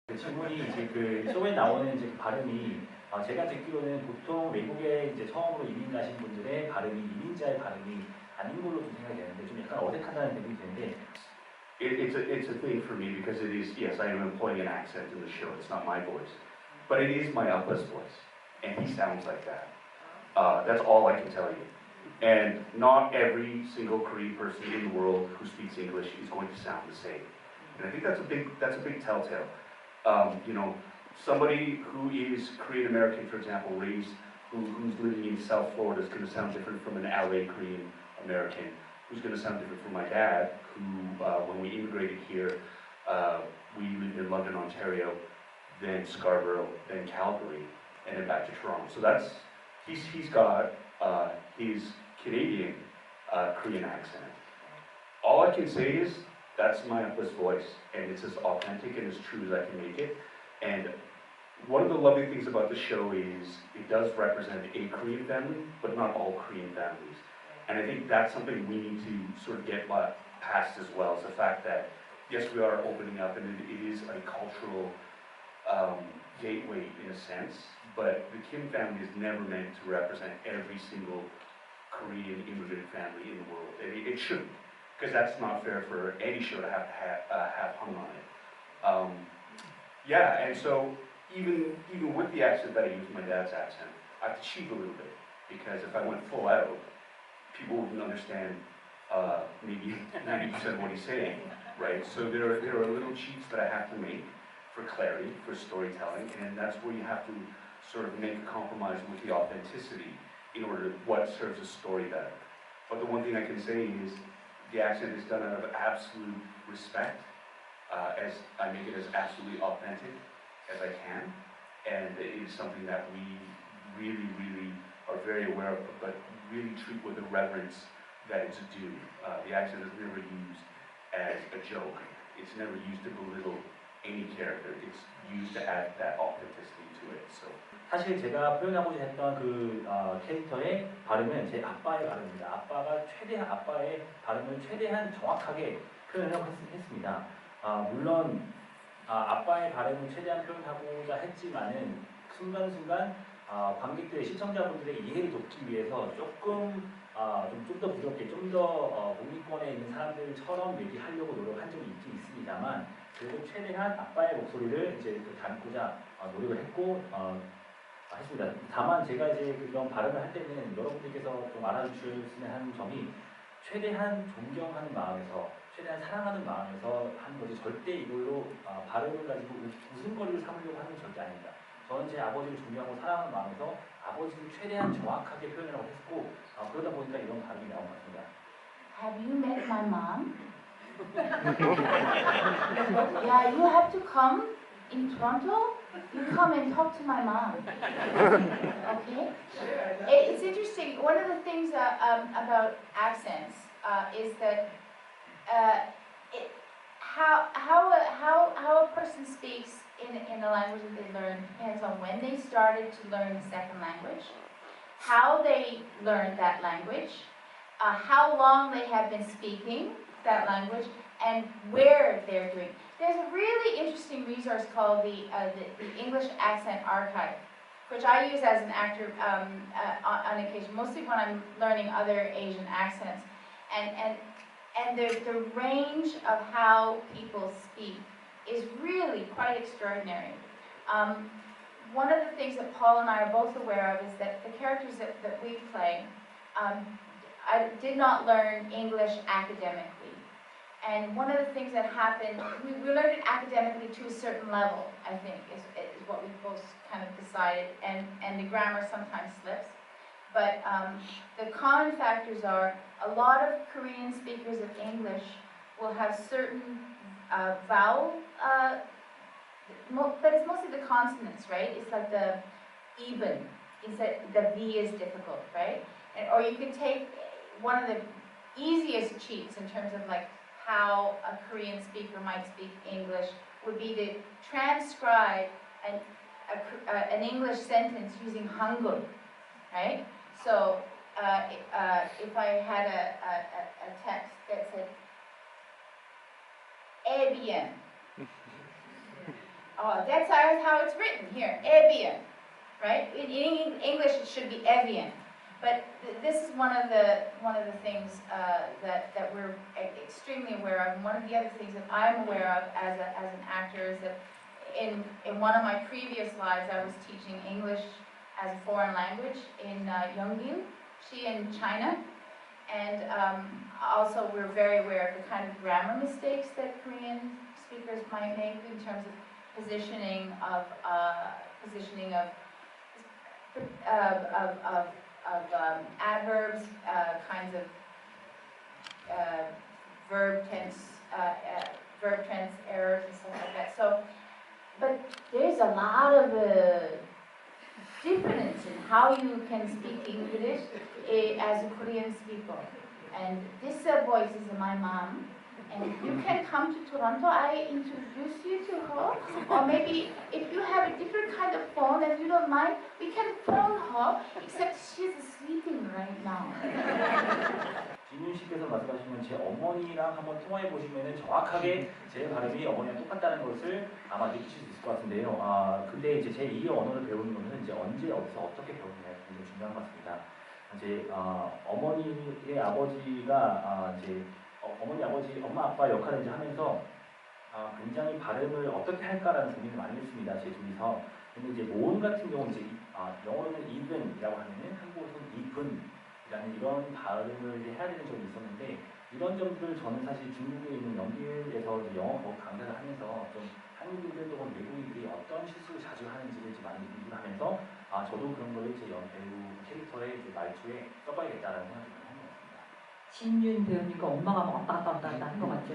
그 질문이 이제 그 쇼에 나오는 이제 발음이 제가 듣기로는 보통 외국에 이제 처음으로 이민 가신 분들의 발음이 이민자의 발음이 아닌 걸로 좀 생각이 되는데 좀 약간 어색하다는 느낌이 드는데. It's a thing for me because it is, yes, I am employing an accent in the show. It's not my voice, but it is my Appa's voice, and he sounds like that. That's all I can tell you. And not every single Korean person in the world who speaks English is going to sound the same. And I think that's a big telltale. You know, somebody who is Korean American, for example, who's living in South Florida is going to sound different from an LA Korean American, who's going to sound different from my dad, who, when we immigrated here, we lived in London, Ontario, then Scarborough, then Calgary, and then back to Toronto. So he's got his Canadian Korean accent. All I can say is that's my Appa's voice, and it's as authentic and as true as I can make it. And one of the lovely things about the show is it does represent a Korean family, but not all Korean families. And I think that's something we need to sort of get past as well, is the fact that, yes, we are opening up, and it is a cultural gateway in a sense, but the Kim family is never meant to represent every single Korean immigrant family in the world. It shouldn't, because that's not fair for any show to have hung on it. Yeah, and so even with the accent that I use, my dad's accent, I have to cheat a little bit, because if I went full out, people wouldn't understand maybe 90% of what he's saying, right? So there are little cheats that I have to make for clarity, for storytelling, and that's where you have to sort of make a compromise with the authenticity in order to what serves a story better. But the one thing I can say is the accent is done out of absolute respect, as I make it as absolutely authentic as I can, and it is something that we really, really are very aware of, but really treat with the reverence that it's due. The accent is never used as a joke. It's never used to belittle any character. It's used to add that authenticity to it. So. 사실 제가 표현하고자 했던 그 캐릭터의 발음은 제 아빠의 발음입니다. 아빠의 발음을 최대한 정확하게 표현을 했습니다. 물론 아빠의 발음을 최대한 표현하고자 했지만은 순간순간 관객들의 시청자분들의 이해를 돕기 위해서 조금 좀 더 부드럽게 좀 더 북미권에 있는 사람들처럼 얘기하려고 노력한 적이 있긴 있습니다만 그래도 최대한 아빠의 목소리를 이제 담고자 노력을 했고 했습니다. 다만 제가 이제 그런 발음을 할 때는 여러분들께서 좀 알아주셨으면 하는 점이 최대한 존경하는 마음에서 최대한 사랑하는 마음에서 하는 거지 절대 이걸로 발음을 가지고 웃음거리를 삼으려고 하는 건 절대 아닙니다. 저는 제 아버지를 존경하고 사랑하는 마음에서 아버지를 최대한 정확하게 표현하려고 했고 그러다 보니까 이런 발음이 나온 것 같습니다. Have you met my mom? Yeah, you have to come in Toronto. You come and talk to my mom. Okay? It's interesting. One of the things about accents is that how a person speaks in a language that they learn depends on when they started to learn the second language, how they learned that language, how long they have been speaking that language, and where they're doing. There's a really interesting resource called the English Accent Archive, which I use as an actor on occasion, mostly when I'm learning other Asian accents. And the range of how people speak is really quite extraordinary. One of the things that Paul and I are both aware of is that the characters that we play, I did not learn English academically. And one of the things that happened, we learned it academically to a certain level, I think, is what we both kind of decided, and the grammar sometimes slips. But the common factors are a lot of Korean speakers of English will have certain vowel, but it's mostly the consonants, right? It's like the even, is that the V is difficult, right? Or you could take one of the easiest cheats in terms of like how a Korean speaker might speak English would be to transcribe an English sentence using Hangul, right? So if I had a text that said, eh bien, That's how it's written here, evian, right? In English it should be evian, but this is one of the things that we're extremely aware of. And one of the other things that I'm aware of as an actor is that in one of my previous lives I was teaching English as a foreign language in Yoon, in China. And also we're very aware of the kind of grammar mistakes that Korean speakers might make in terms of positioning of adverbs, kinds of verb tense errors and stuff like that. So, but there's a lot of difference in how you can speak English as a Korean speaker. And this voice is my mom. And you can come to Toronto, I introduce you to her. Or maybe if you have a different kind of phone and you don't mind, we can phone her, except she's sleeping right now. 진윤 씨께서 말씀하시는 제 어머니랑 한번 통화해 보시면 정확하게 제 발음이 어머니랑 똑같다는 것을 아마 느끼실 수 있을 것 같은데요. 근데 이제 제 2의 언어를 배우는 것은 이제 언제 어디서 어떻게 배우느냐가 굉장히 중요한 것 같습니다. 이제 어머니의 아버지가 이제 어머니 아버지 엄마 아빠 역할을 이제 하면서 굉장히 발음을 어떻게 할까라는 고민을 많이 했습니다. 제 둘이서. 근데 이제 모음 같은 경우 이제 영어로는 even이라고 하면은 한국어로는 even이라는 이런 발음을 이제 해야 되는 점이 있었는데 이런 점들을 저는 사실 중국에 있는 연기에서 이제 영어 강좌를 하면서 좀 한국인들 또는 외국인들이 어떤 실수를 자주 하는지를 이제 많이 공부를 하면서 저도 그런 거를 제 배우 캐릭터의 이제 말투에 써봐야겠다라는 생각이 많이 한 것 같습니다. 진윤 배우니까 엄마가 막 왔다 갔다 한 것 같죠?